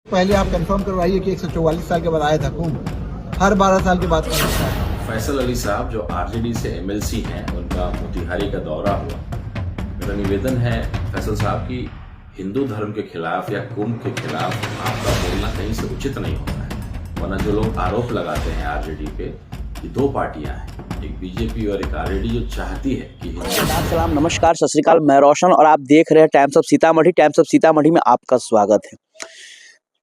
पहले आप कंफर्म करवाइए कि 144 साल के बाद आया था कुंभ, हर 12 साल के बाद कुंभ होता है। फैसल अली साहब जो आरजेडी से एमएलसी हैं, उनका मोतिहारी का दौरा हुआ। मेरा निवेदन है फैसल साहब की हिंदू धर्म के खिलाफ या कुंभ के खिलाफ आपका बोलना कहीं से उचित नहीं होता है। वरना जो लोग आरोप लगाते हैं आरजेडी पे, ये दो पार्टियां हैं, एक बीजेपी और एक आरजेडी, जो चाहती है कि सलाम, नमस्कार, सत श्री अकाल। मैं रोशन और आप देख रहे हैं times of Sitamarhi. Times of Sitamarhi में आपका स्वागत है।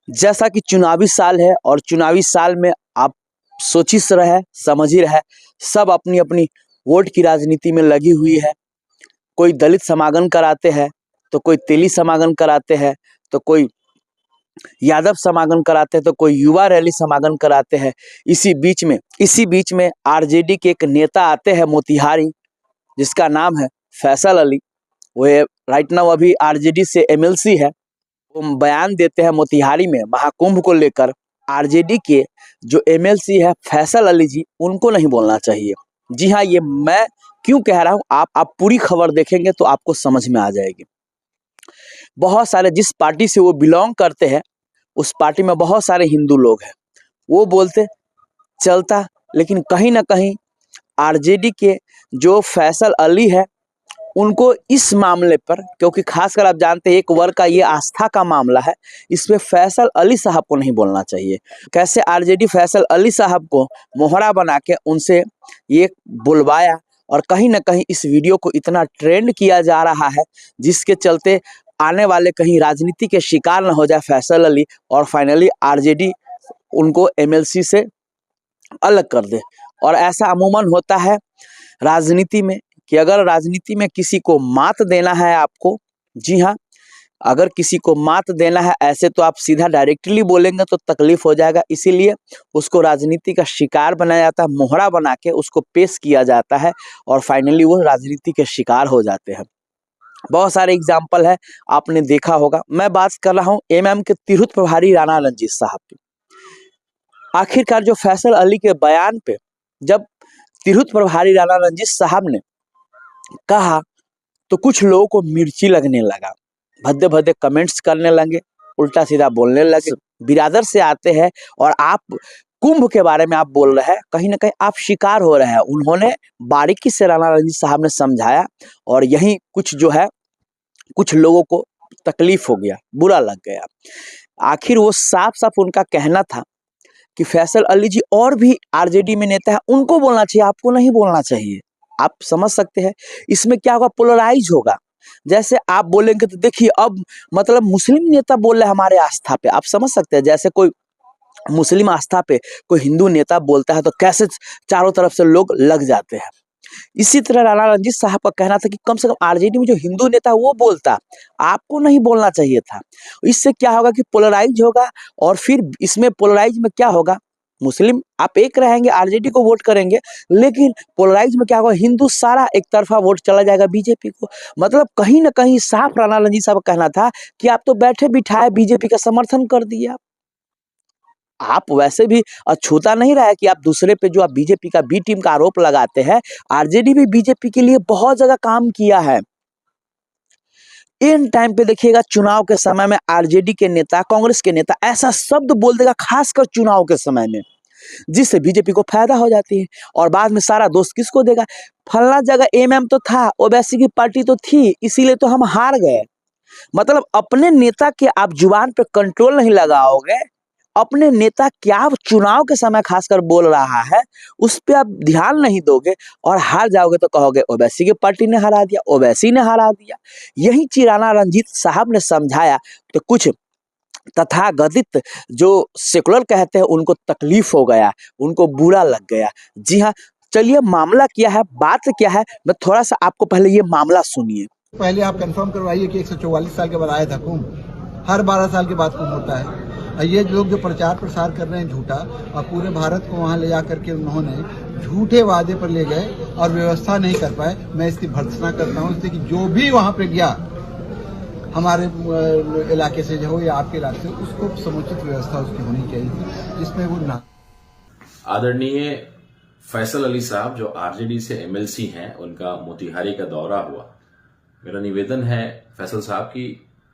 जैसा कि चुनावी साल है और चुनावी साल में आप सोच ही रहे, समझ ही रहे, सब अपनी अपनी वोट की राजनीति में लगी हुई है। कोई दलित समागम कराते हैं, तो कोई तेली समागम कराते हैं, तो कोई यादव समागम कराते हैं, तो कोई युवा रैली समागम कराते हैं। इसी बीच में आरजेडी के एक नेता आते हैं मोतिहारी, जिसका नाम है फैसल अली। वो राइट नाउ अभी आरजेडी से एमएलसी है। वो बयान देते हैं मोतिहारी में महाकुंभ को लेकर। आरजेडी के जो एमएलसी है फैसल अली जी, उनको नहीं बोलना चाहिए। जी हाँ, ये मैं क्यों कह रहा हूँ, आप पूरी खबर देखेंगे तो आपको समझ में आ जाएगी। बहुत सारे, जिस पार्टी से वो बिलोंग करते हैं, उस पार्टी में बहुत सारे हिंदू लोग हैं। वो बोलते चलता, लेकिन कहीं ना कहीं आरजेडी के जो फैसल अली है, उनको इस मामले पर, क्योंकि खासकर आप जानते हैं एक वर्ग का ये आस्था का मामला है, इसमें फैसल अली साहब को नहीं बोलना चाहिए। कैसे आरजेडी फैसल अली साहब को मोहरा बना के उनसे ये बुलवाया, और कहीं ना कहीं इस वीडियो को इतना ट्रेंड किया जा रहा है, जिसके चलते आने वाले कहीं राजनीति के शिकार न हो जाए फैसल अली, और फाइनली आरजेडी उनको एमएलसी से अलग कर दे। और ऐसा अमूमन होता है राजनीति में कि अगर राजनीति में किसी को मात देना है आपको, जी हाँ, अगर किसी को मात देना है, ऐसे तो आप सीधा डायरेक्टली बोलेंगे तो तकलीफ हो जाएगा। इसीलिए उसको राजनीति का शिकार बनाया जाता है, मोहरा बना के उसको पेश किया जाता है, और फाइनली वो राजनीति के शिकार हो जाते हैं। बहुत सारे एग्जाम्पल है, आपने देखा होगा। मैं बात कर रहा हूँ एमएम के तिरहुत प्रभारी राणा रंजीत साहब की। आखिरकार जो फैसल अली के बयान पे जब तिरहुत प्रभारी राणा रंजीत साहब ने कहा, तो कुछ लोगों को मिर्ची लगने लगा, भद्दे भद्दे कमेंट्स करने लगे, उल्टा सीधा बोलने लगे। बिरादर से आते हैं और आप कुंभ के बारे में आप बोल रहे हैं, कहीं ना कहीं आप शिकार हो रहे हैं। उन्होंने बारीकी से राणा रंजीत साहब ने समझाया, और यही कुछ जो है, कुछ लोगों को तकलीफ हो गया, बुरा लग गया। आखिर वो साफ साफ उनका कहना था कि फैसल अली जी और भी आरजेडी में नेता है, उनको बोलना चाहिए, आपको नहीं बोलना चाहिए। आप समझ सकते हैं इसमें क्या होगा, पोलराइज होगा। जैसे आप बोलेंगे तो देखिए, अब मतलब मुस्लिम नेता बोल रहे हमारे आस्था पे, आप समझ सकते हैं। जैसे कोई मुस्लिम आस्था पे कोई हिंदू नेता बोलता है तो कैसे चारों तरफ से लोग लग जाते हैं। इसी तरह राणा रंजीत साहब का कहना था कि कम से कम आरजेडी में जो हिंदू नेता वो बोलता, आपको नहीं बोलना चाहिए था। इससे क्या होगा कि पोलराइज होगा, और फिर इसमें पोलराइज में क्या होगा, मुस्लिम आप एक रहेंगे, आरजेडी को वोट करेंगे, लेकिन पोलराइज में क्या होगा, हिंदू सारा एक तरफा वोट चला जाएगा बीजेपी को। मतलब कहीं ना कहीं साफ राणा रंजीत साहब का कहना था कि आप तो बैठे बिठाए बीजेपी का समर्थन कर दिया। आप वैसे भी अछूता नहीं रहा है कि आप दूसरे पे जो आप बीजेपी का बी टीम का आरोप लगाते हैं। आरजेडी भी बीजेपी के लिए बहुत ज्यादा काम किया है। इन टाइम पे देखिएगा, चुनाव के समय में आरजेडी के नेता, कांग्रेस के नेता ऐसा शब्द बोल देगा, खासकर चुनाव के समय में, जिससे बीजेपी को फायदा हो जाती है। और बाद में सारा दोष किसको देगा, फलना जगह एमएम तो था, ओवैसी की पार्टी तो थी, इसीलिए तो हम हार गए। मतलब अपने नेता के आप जुबान पे कंट्रोल नहीं लगाओगे, अपने नेता क्या चुनाव के समय खासकर बोल रहा है उस पे आप ध्यान नहीं दोगे, और हार जाओगे तो कहोगे ओवैसी की पार्टी ने हरा दिया, ओवैसी ने हरा दिया। यही चिराना रंजीत साहब ने समझाया, तो कुछ तथागतित जो सेकुलर कहते हैं उनको तकलीफ हो गया, उनको बुरा लग गया। जी हाँ, चलिए मामला क्या है, बात क्या है, मैं थोड़ा सा आपको पहले ये मामला सुनिए। पहले आप कंफर्म करवाइए कि 144 साल के बाद आया था कुंभ, हर 12 साल के बाद कुंभ होता है। और ये लोग जो प्रचार प्रसार कर रहे हैं झूठा, और पूरे भारत को वहाँ ले जा करके उन्होंने झूठे वादे पर ले गए और व्यवस्था नहीं कर पाए। मैं इसकी भर्त्सना करता हूँ, इसलिए कि जो भी वहाँ पे गया हमारे इलाके से हो या आपके इलाके से, उसको समुचित व्यवस्था उसकी होनी चाहिए, जिसमें वो ना। आदरणीय फैसल अली साहब जो आरजेडी से एमएलसी हैं, उनका मोतिहारी का दौरा हुआ। मेरा निवेदन है फैसल साहब की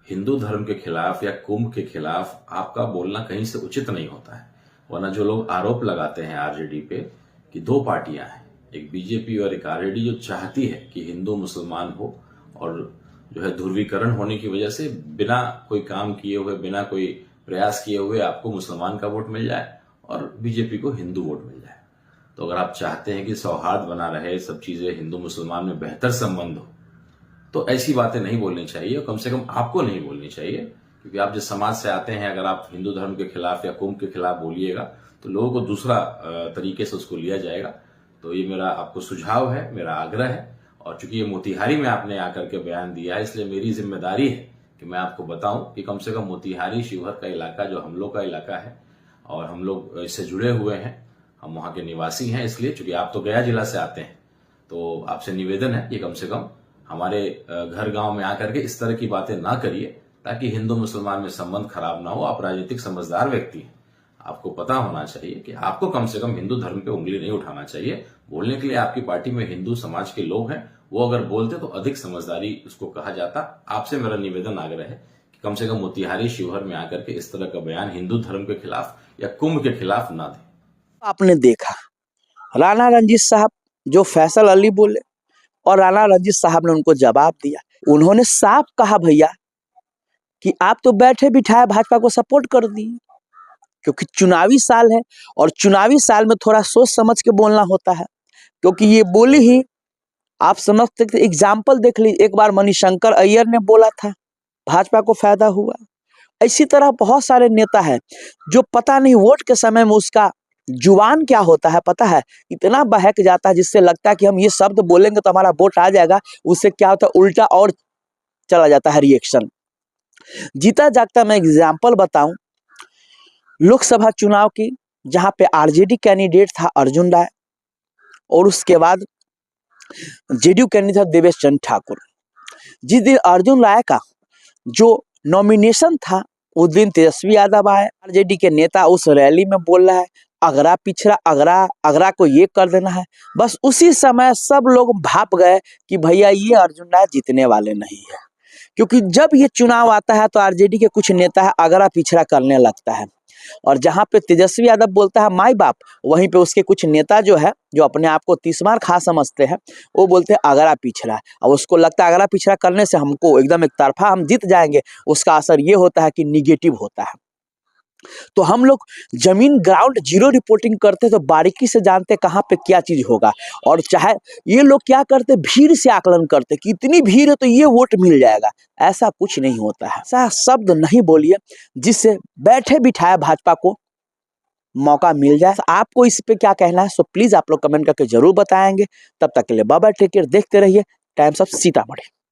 हिंदू धर्म के खिलाफ या कुंभ के खिलाफ आपका बोलना कहीं से उचित नहीं होता है। वरना जो लोग आरोप लगाते हैं आरजेडी पे कि दो पार्टियां हैं, एक बीजेपी और एक आरजेडी, जो चाहती है कि हिंदू मुसलमान हो और जो है ध्रुवीकरण होने की वजह से बिना कोई काम किए हुए, बिना कोई प्रयास किए हुए आपको मुसलमान का वोट मिल जाए और बीजेपी को हिंदू वोट मिल जाए। तो अगर आप चाहते हैं कि सौहार्द बना रहे, सब चीजें हिंदू मुसलमान में बेहतर संबंध हो, तो ऐसी बातें नहीं बोलनी चाहिए, कम से कम आपको नहीं बोलनी चाहिए। क्योंकि आप जिस समाज से आते हैं, अगर आप हिंदू धर्म के खिलाफ या कुंभ के खिलाफ बोलिएगा तो लोगों को दूसरा तरीके से उसको लिया जाएगा। तो ये मेरा आपको सुझाव है, मेरा आग्रह है। और चूंकि ये मोतिहारी में आपने आकर के बयान दिया है, इसलिए मेरी जिम्मेदारी है कि मैं आपको बताऊं कि कम से कम मोतिहारी शिवहर का इलाका जो हम लोग का इलाका है और हम लोग इससे जुड़े हुए हैं, हम वहां के निवासी हैं, इसलिए चूंकि आप तो गया जिला से आते हैं, तो आपसे निवेदन है कि कम से कम हमारे घर गांव में आकर के इस तरह की बातें ना करिए, ताकि हिंदू मुसलमान में संबंध खराब ना हो। आप राजनीतिक समझदार व्यक्ति हैं, आपको पता होना चाहिए कि आपको कम से कम हिंदू धर्म पे उंगली नहीं उठाना चाहिए। बोलने के लिए आपकी पार्टी में हिंदू समाज के लोग हैं, वो अगर बोलते तो अधिक समझदारी उसको कहा जाता। आपसे मेरा निवेदन आग्रह है कि कम से कम मोतिहारी शिवहर में आकर के इस तरह का बयान हिंदू धर्म के खिलाफ या कुंभ के खिलाफ ना दें। आपने देखा राणा रंजीत साहब जो फैसल अली बोले और राणा रंजीत साहब ने उनको जवाब दिया। उन्होंने साफ कहा भैया कि आप तो बैठे बिठाए भाजपा को सपोर्ट कर दिए, क्योंकि चुनावी साल है और चुनावी साल में थोड़ा सोच समझ के बोलना होता है। क्योंकि ये बोली ही आप समझ सकते, एग्जाम्पल देख लीजिए, एक बार मणिशंकर अय्यर ने बोला था, भाजपा को फायदा हुआ। इसी तरह बहुत सारे नेता हैं जो पता नहीं वोट के समय में उसका जुबान क्या होता है, पता है, इतना बहक जाता है जिससे लगता है कि हम ये शब्द बोलेंगे तो हमारा वोट आ जाएगा। उससे क्या होता है, उल्टा और चला जाता है रिएक्शन। जीता जागता मैं एग्जाम्पल बताऊं, लोकसभा चुनाव की, जहां पे आरजेडी कैंडिडेट था अर्जुन राय और उसके बाद जेडीयू कैंडिडेट था देवेश चंद्र ठाकुर। जिस दिन अर्जुन राय का जो नॉमिनेशन था उस दिन तेजस्वी यादव आए, आरजेडी के नेता उस रैली में बोल रहा है अगरा पिछड़ा, अगरा को ये कर देना है। बस उसी समय सब लोग भाप गए कि भैया ये अर्जुन राय जीतने वाले नहीं है। क्योंकि जब ये चुनाव आता है तो आरजेडी के कुछ नेता है अगरा पिछड़ा करने लगता है, और जहां पे तेजस्वी यादव बोलता है माई बाप, वहीं पे उसके कुछ नेता जो है, जो अपने आप को 30 मार खा समझते हैं, वो बोलते हैं अगरा पिछड़ा। और उसको लगता है अगरा पिछड़ा करने से हमको एकदम एक तरफा हम जीत जाएंगे। उसका असर ये होता है कि निगेटिव होता है। तो हम लोग जमीन ग्राउंड जीरो रिपोर्टिंग करते तो बारीकी से जानते कहाँ पे क्या चीज होगा। और चाहे ये लोग क्या करते, भीड़ से आकलन करते कि इतनी भीड़ है तो ये वोट मिल जाएगा। ऐसा कुछ नहीं होता है। ऐसा शब्द नहीं बोलिए जिससे बैठे बिठाए भाजपा को मौका मिल जाए। आपको इस पे क्या कहना है, सो प्लीज आप लोग कमेंट करके जरूर बताएंगे। तब तक के लिए बाय बाय, टेक केयर, देखते रहिए टाइम्स ऑफ सीतामढ़ी।